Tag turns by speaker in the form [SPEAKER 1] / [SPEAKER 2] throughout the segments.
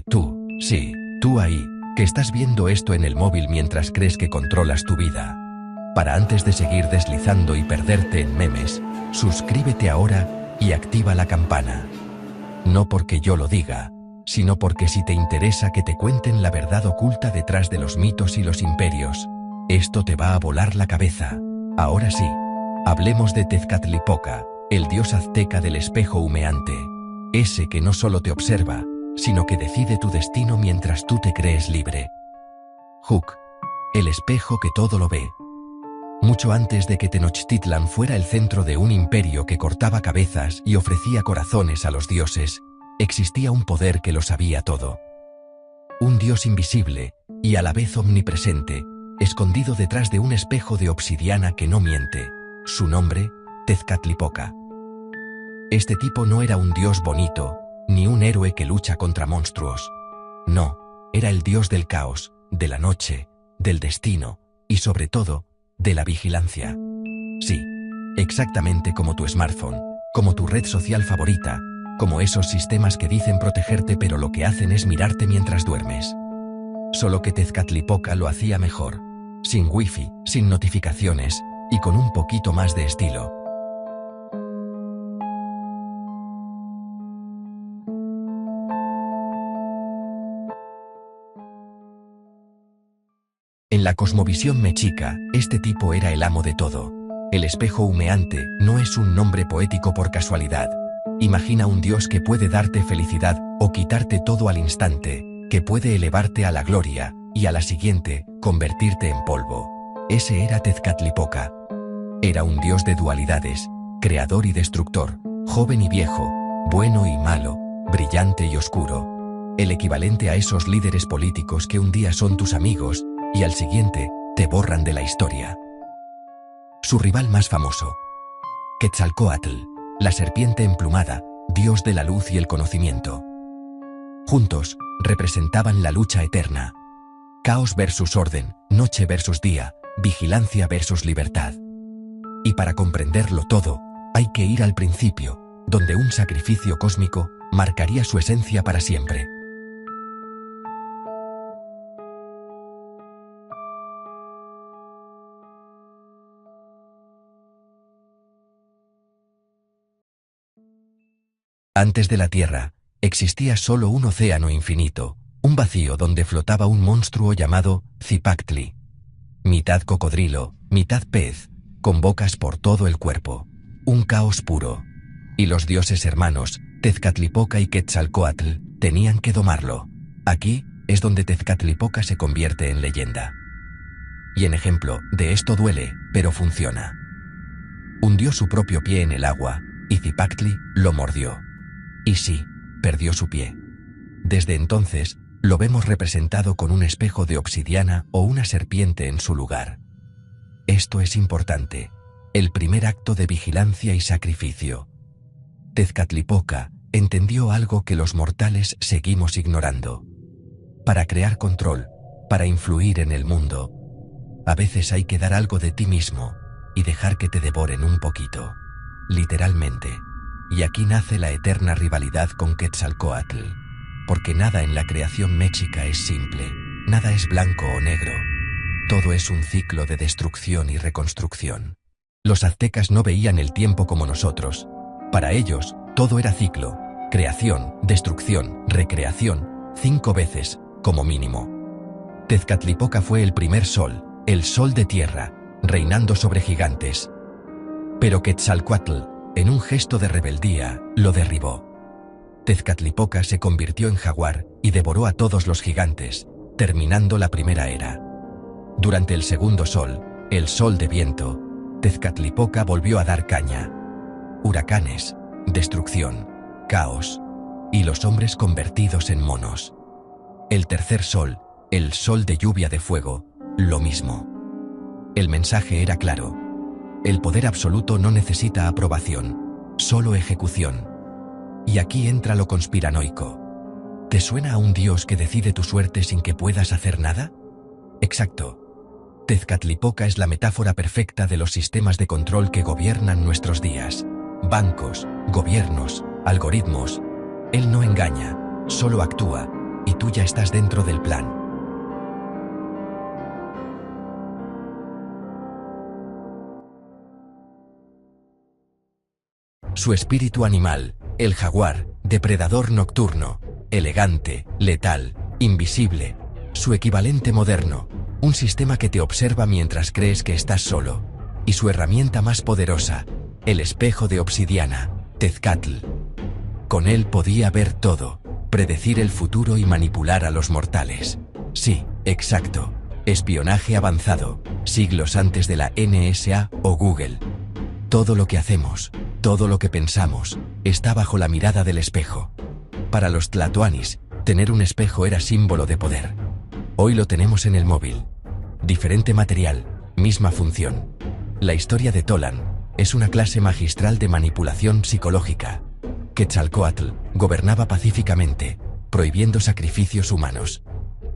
[SPEAKER 1] Tú, sí, tú ahí, que estás viendo esto en el móvil mientras crees que controlas tu vida. Para antes de seguir deslizando y perderte en memes, suscríbete ahora y activa la campana. No porque yo lo diga, sino porque si te interesa que te cuenten la verdad oculta detrás de los mitos y los imperios, esto te va a volar la cabeza. Ahora sí, hablemos de Tezcatlipoca, el dios azteca del espejo humeante, ese que no solo te observa, sino que decide tu destino mientras tú te crees libre. Juc, el espejo que todo lo ve. Mucho antes de que Tenochtitlan fuera el centro de un imperio que cortaba cabezas y ofrecía corazones a los dioses, existía un poder que lo sabía todo. Un dios invisible, y a la vez omnipresente, escondido detrás de un espejo de obsidiana que no miente. Su nombre, Tezcatlipoca. Este tipo no era un dios bonito, ni un héroe que lucha contra monstruos. No, era el dios del caos, de la noche, del destino, y sobre todo, de la vigilancia. Sí, exactamente como tu smartphone, como tu red social favorita, como esos sistemas que dicen protegerte pero lo que hacen es mirarte mientras duermes. Solo que Tezcatlipoca lo hacía mejor, sin wifi, sin notificaciones, y con un poquito más de estilo. En la cosmovisión mexica, este tipo era el amo de todo. El espejo humeante no es un nombre poético por casualidad. Imagina un dios que puede darte felicidad o quitarte todo al instante, que puede elevarte a la gloria y a la siguiente, convertirte en polvo. Ese era Tezcatlipoca. Era un dios de dualidades, creador y destructor, joven y viejo, bueno y malo, brillante y oscuro. El equivalente a esos líderes políticos que un día son tus amigos y al siguiente, te borran de la historia. Su rival más famoso, Quetzalcóatl, la serpiente emplumada, dios de la luz y el conocimiento. Juntos, representaban la lucha eterna. Caos versus orden, noche versus día, vigilancia versus libertad. Y para comprenderlo todo, hay que ir al principio, donde un sacrificio cósmico marcaría su esencia para siempre. Antes de la Tierra, existía solo un océano infinito, un vacío donde flotaba un monstruo llamado Zipactli. Mitad cocodrilo, mitad pez, con bocas por todo el cuerpo. Un caos puro. Y los dioses hermanos, Tezcatlipoca y Quetzalcóatl, tenían que domarlo. Aquí es donde Tezcatlipoca se convierte en leyenda. Y en ejemplo de esto duele, pero funciona. Hundió su propio pie en el agua, y Zipactli lo mordió. Y sí, perdió su pie. Desde entonces, lo vemos representado con un espejo de obsidiana o una serpiente en su lugar. Esto es importante, el primer acto de vigilancia y sacrificio. Tezcatlipoca entendió algo que los mortales seguimos ignorando. Para crear control, para influir en el mundo, a veces hay que dar algo de ti mismo y dejar que te devoren un poquito. Literalmente. Y aquí nace la eterna rivalidad con Quetzalcóatl. Porque nada en la creación mexica es simple, nada es blanco o negro. Todo es un ciclo de destrucción y reconstrucción. Los aztecas no veían el tiempo como nosotros. Para ellos, todo era ciclo, creación, destrucción, recreación, 5 veces, como mínimo. Tezcatlipoca fue el primer sol, el sol de tierra, reinando sobre gigantes. Pero Quetzalcóatl, en un gesto de rebeldía, lo derribó. Tezcatlipoca se convirtió en jaguar y devoró a todos los gigantes, terminando la primera era. Durante el segundo sol, el sol de viento, Tezcatlipoca volvió a dar caña. Huracanes, destrucción, caos, y los hombres convertidos en monos. El tercer sol, el sol de lluvia de fuego, lo mismo. El mensaje era claro. El poder absoluto no necesita aprobación, solo ejecución. Y aquí entra lo conspiranoico. ¿Te suena a un dios que decide tu suerte sin que puedas hacer nada? Exacto. Tezcatlipoca es la metáfora perfecta de los sistemas de control que gobiernan nuestros días. Bancos, gobiernos, algoritmos. Él no engaña, solo actúa, y tú ya estás dentro del plan. Su espíritu animal, el jaguar, depredador nocturno, elegante, letal, invisible, su equivalente moderno, un sistema que te observa mientras crees que estás solo, y su herramienta más poderosa, el espejo de obsidiana, Tezcatl. Con él podía ver todo, predecir el futuro y manipular a los mortales. Sí, exacto, espionaje avanzado, siglos antes de la NSA o Google. Todo lo que hacemos, todo lo que pensamos, está bajo la mirada del espejo. Para los tlatoanis, tener un espejo era símbolo de poder. Hoy lo tenemos en el móvil. Diferente material, misma función. La historia de Tolan es una clase magistral de manipulación psicológica. Quetzalcóatl gobernaba pacíficamente, prohibiendo sacrificios humanos.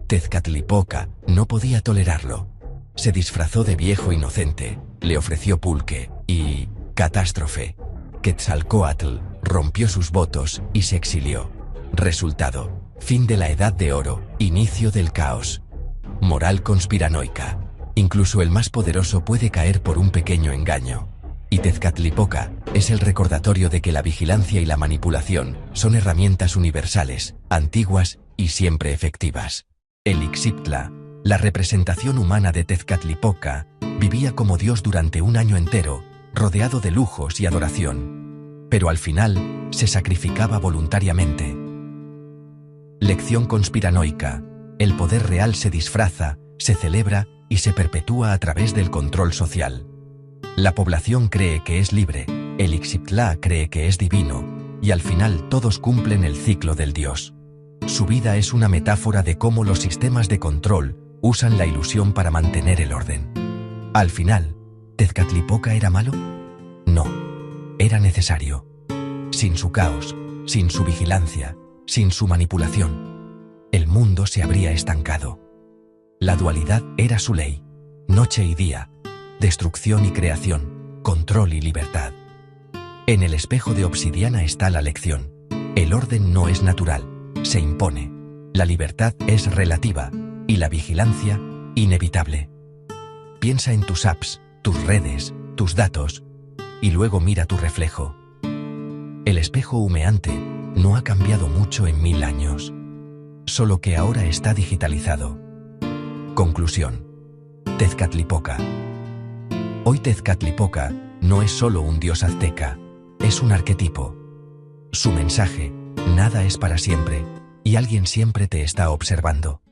[SPEAKER 1] Tezcatlipoca no podía tolerarlo. Se disfrazó de viejo inocente, le ofreció pulque y... catástrofe. Quetzalcóatl rompió sus votos y se exilió. Resultado: fin de la Edad de Oro, inicio del caos. Moral conspiranoica. Incluso el más poderoso puede caer por un pequeño engaño. Y Tezcatlipoca es el recordatorio de que la vigilancia y la manipulación son herramientas universales, antiguas y siempre efectivas. El Ixiptla, la representación humana de Tezcatlipoca, vivía como Dios durante un año entero, rodeado de lujos y adoración. Pero al final, se sacrificaba voluntariamente. Lección conspiranoica. El poder real se disfraza, se celebra y se perpetúa a través del control social. La población cree que es libre, el Ixiptla cree que es divino, y al final todos cumplen el ciclo del dios. Su vida es una metáfora de cómo los sistemas de control usan la ilusión para mantener el orden. Al final, ¿Tezcatlipoca era malo? No, era necesario. Sin su caos, sin su vigilancia, sin su manipulación, el mundo se habría estancado. La dualidad era su ley, noche y día, destrucción y creación, control y libertad. En el espejo de obsidiana está la lección. El orden no es natural, se impone. La libertad es relativa y la vigilancia, inevitable. Piensa en tus apps, tus redes, tus datos, y luego mira tu reflejo. El espejo humeante no ha cambiado mucho en 1000 años, solo que ahora está digitalizado. Conclusión. Tezcatlipoca. Hoy Tezcatlipoca no es solo un dios azteca, es un arquetipo. Su mensaje: nada es para siempre, y alguien siempre te está observando.